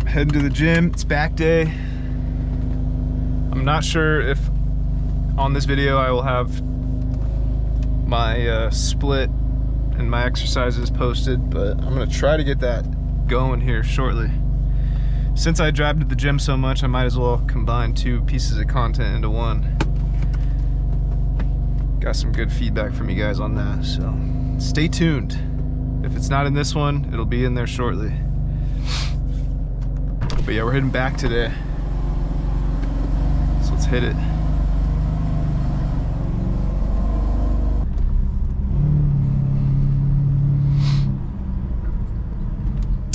Heading to the gym. It's back day. I'm not sure if on this video I will have my split and my exercises posted, but I'm gonna try to get that going here shortly. Since I drive to the gym so much, I might as well combine two pieces of content into one. Got some good feedback from you guys on that, so stay tuned. If it's not in this one, it'll be in there shortly. But yeah, we're heading back today, so let's hit it.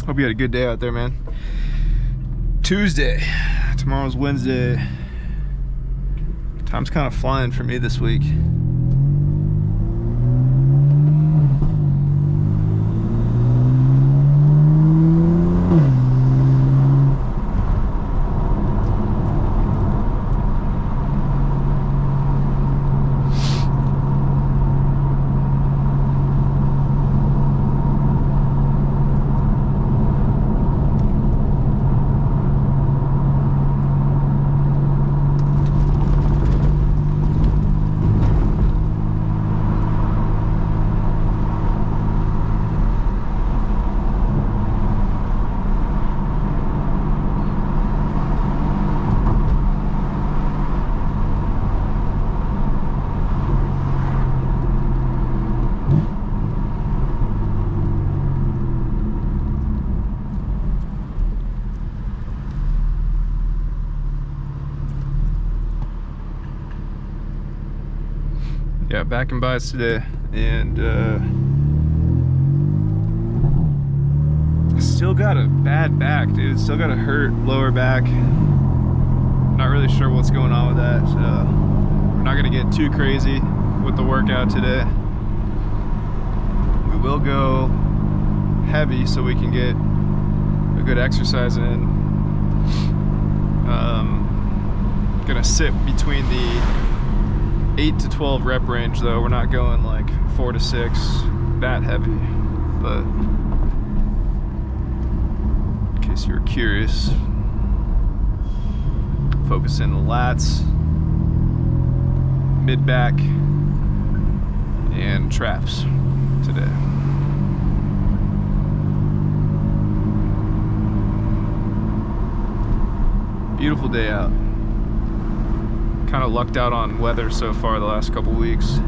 Hope you had a good day out there, man. Tuesday, tomorrow's Wednesday. Time's kind of flying for me this week. Yeah, back in bites today, and still got a bad back, dude. Still got a hurt lower back. Not really sure what's going on with that, so we're not gonna get too crazy with the workout today. We will go heavy so we can get a good exercise in. Gonna sit between the 8 to 12 rep range though. We're not going like 4 to 6 that heavy, but in case you were curious, focus in the lats, mid back, and traps today. Beautiful day out. Kind of lucked out on weather so far the last couple weeks.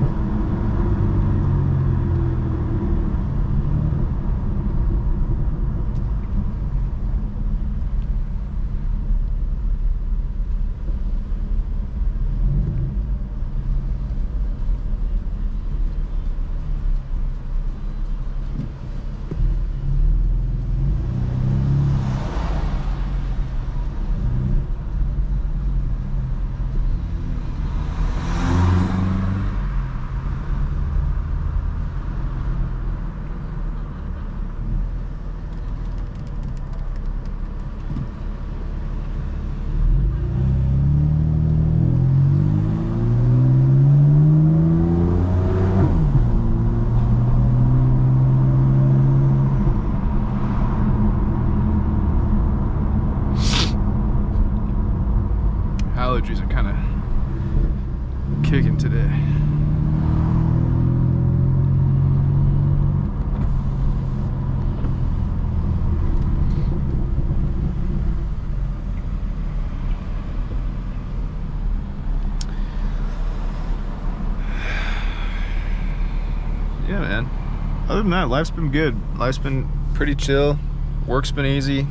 Allergies are kind of kicking today. Yeah, man. Other than that, life's been good. Life's been pretty chill. Work's been easy.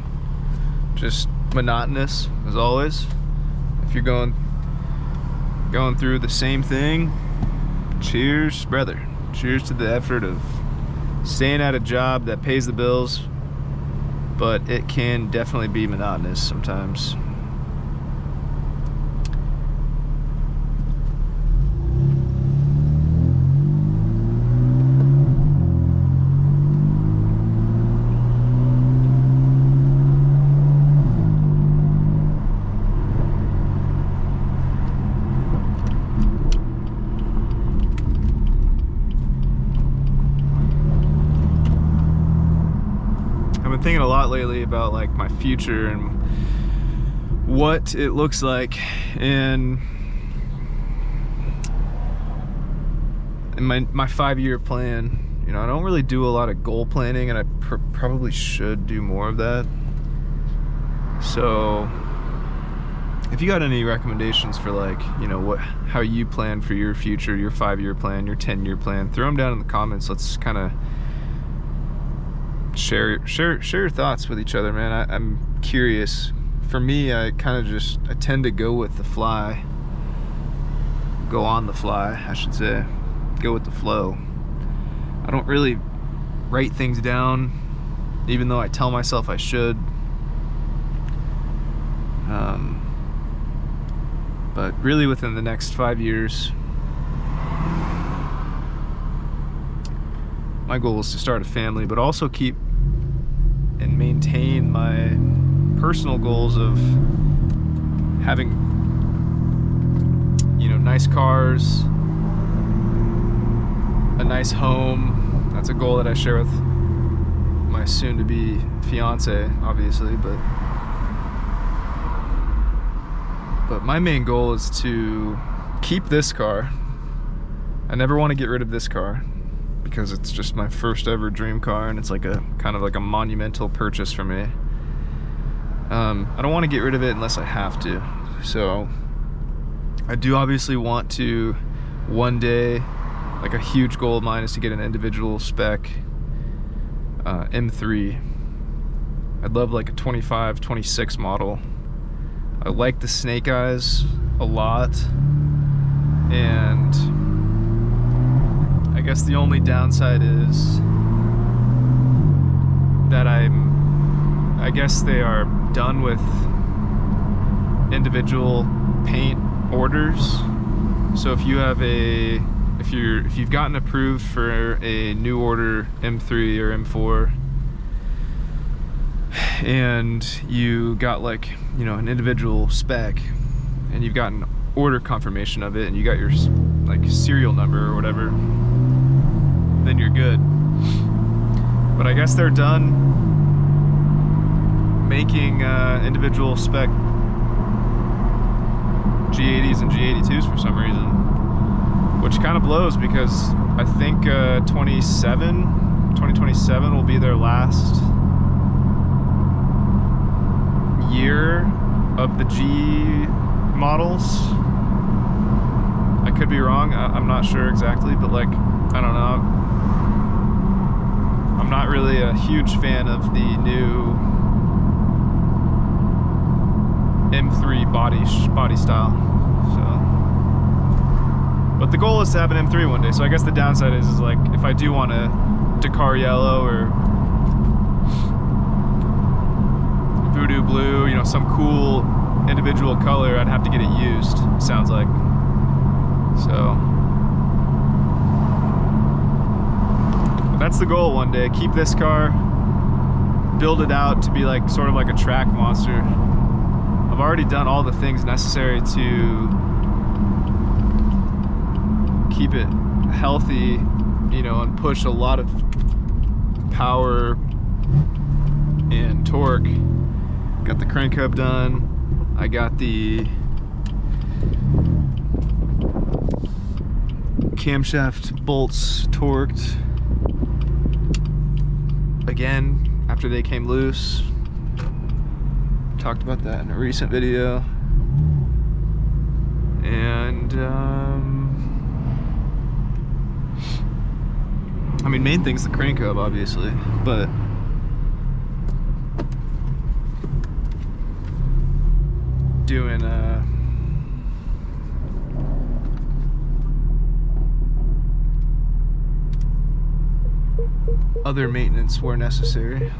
Just monotonous, as always. If you're going through the same thing, cheers, brother. Cheers to the effort of staying at a job that pays the bills, but it can definitely be monotonous sometimes. thinking a lot lately about like my future and what it looks like in my 5-year plan. You know, I don't really do a lot of goal planning, and I probably should do more of that. So if you got any recommendations for, like, you know, how you plan for your future, your 5-year plan, your 10-year plan, throw them down in the comments. Let's kind of share your thoughts with each other, man. I'm curious. For me, I tend to go with the fly. Go on the fly, I should say. Go with the flow. I don't really write things down, even though I tell myself I should. But really within the next 5 years, my goal is to start a family, but also keep and maintain my personal goals of having, you know, nice cars, a nice home. That's a goal that I share with my soon-to-be fiance, obviously, but my main goal is to keep this car. I never want to get rid of this car because it's just my first ever dream car, and it's like a kind of like a monumental purchase for me. I don't want to get rid of it unless I have to. So I do obviously want to one day, like a huge goal of mine is to get an individual spec M3. I'd love like a 25, 26 model. I like the snake eyes a lot, and I guess the only downside is that I guess they are done with individual paint orders. So if you have if you've gotten approved for a new order M3 or M4, and you got, like, you know, an individual spec, and you've gotten order confirmation of it, and you got your like serial number or whatever, then you're good. But I guess they're done making individual spec G80s and G82s for some reason, which kind of blows, because I think 2027 will be their last year of the G models. I could be wrong, I'm not sure exactly, but like, I don't know. I'm not really a huge fan of the new M3 body style. So, but the goal is to have an M3 one day. So I guess the downside is like, if I do want a Dakar yellow or voodoo blue, you know, some cool individual color, I'd have to get it used, sounds like. So that's the goal one day. Keep this car, build it out to be like sort of like a track monster. I've already done all the things necessary to keep it healthy, you know, and push a lot of power and torque. Got the crank hub done. I got the camshaft bolts torqued again after they came loose. Talked about that in a recent video. And I mean, main thing's the crank hub, obviously, but doing other maintenance where necessary.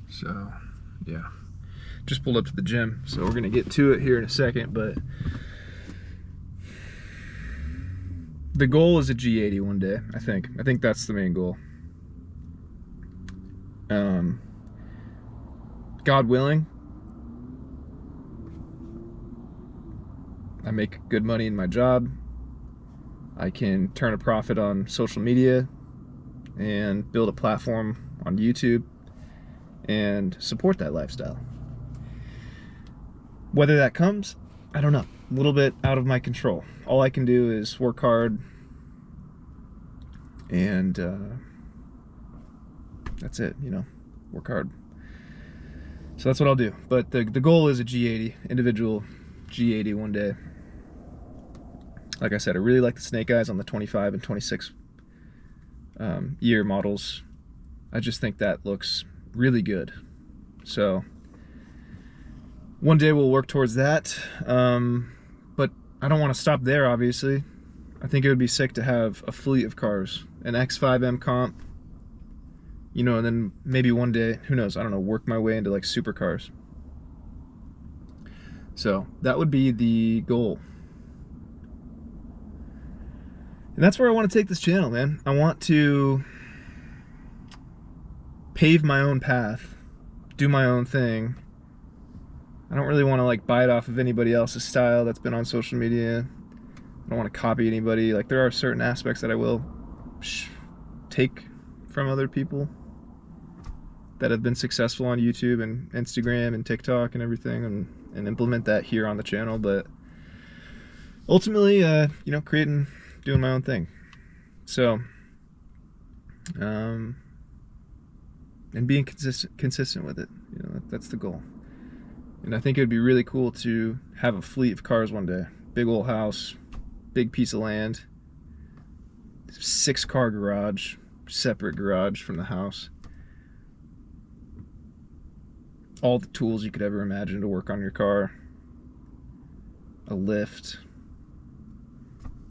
So, yeah, just pulled up to the gym, so we're gonna get to it here in a second, but the goal is a G80 one day, I think. I think that's the main goal. God willing, I make good money in my job. I can turn a profit on social media and build a platform on YouTube and support that lifestyle. Whether that comes, I don't know. A little bit out of my control. All I can do is work hard, and that's it, you know, work hard. So that's what I'll do. But the goal is a G80, individual G80 one day. Like I said, I really like the snake eyes on the 25 and 26 year models. I just think that looks really good. So one day we'll work towards that. But I don't want to stop there, obviously. I think it would be sick to have a fleet of cars, an X5M comp, you know, and then maybe one day, who knows, I don't know, work my way into like supercars. So that would be the goal. And that's where I want to take this channel, man. I want to pave my own path, do my own thing. I don't really want to like buy it off of anybody else's style that's been on social media. I don't want to copy anybody. Like, there are certain aspects that I will take from other people that have been successful on YouTube and Instagram and TikTok and everything, and implement that here on the channel. But ultimately, you know, doing my own thing. So, and being consistent with it, you know, that's the goal. And I think it would be really cool to have a fleet of cars one day. Big old house, big piece of land, 6-car garage, separate garage from the house. All the tools you could ever imagine to work on your car. A lift.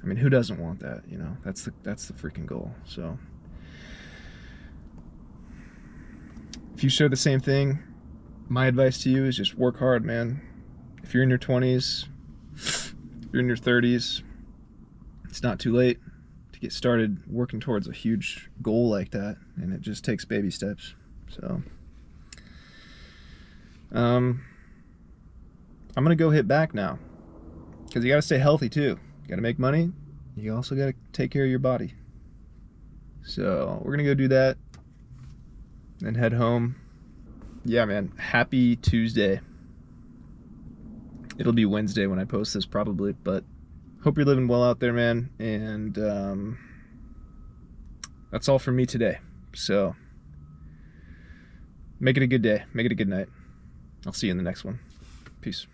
I mean, who doesn't want that, you know? That's the freaking goal. So if you share the same thing, my advice to you is just work hard, man. If you're in your 20s, if you're in your 30s, it's not too late to get started working towards a huge goal like that, and it just takes baby steps. So I'm gonna go hit back now, because you gotta stay healthy too. You gotta make money. You also gotta take care of your body. So we're gonna go do that and head home. Yeah, man, happy Tuesday. It'll be Wednesday when I post this probably, but hope you're living well out there, man. And that's all from me today. So make it a good day. Make it a good night. I'll see you in the next one. Peace.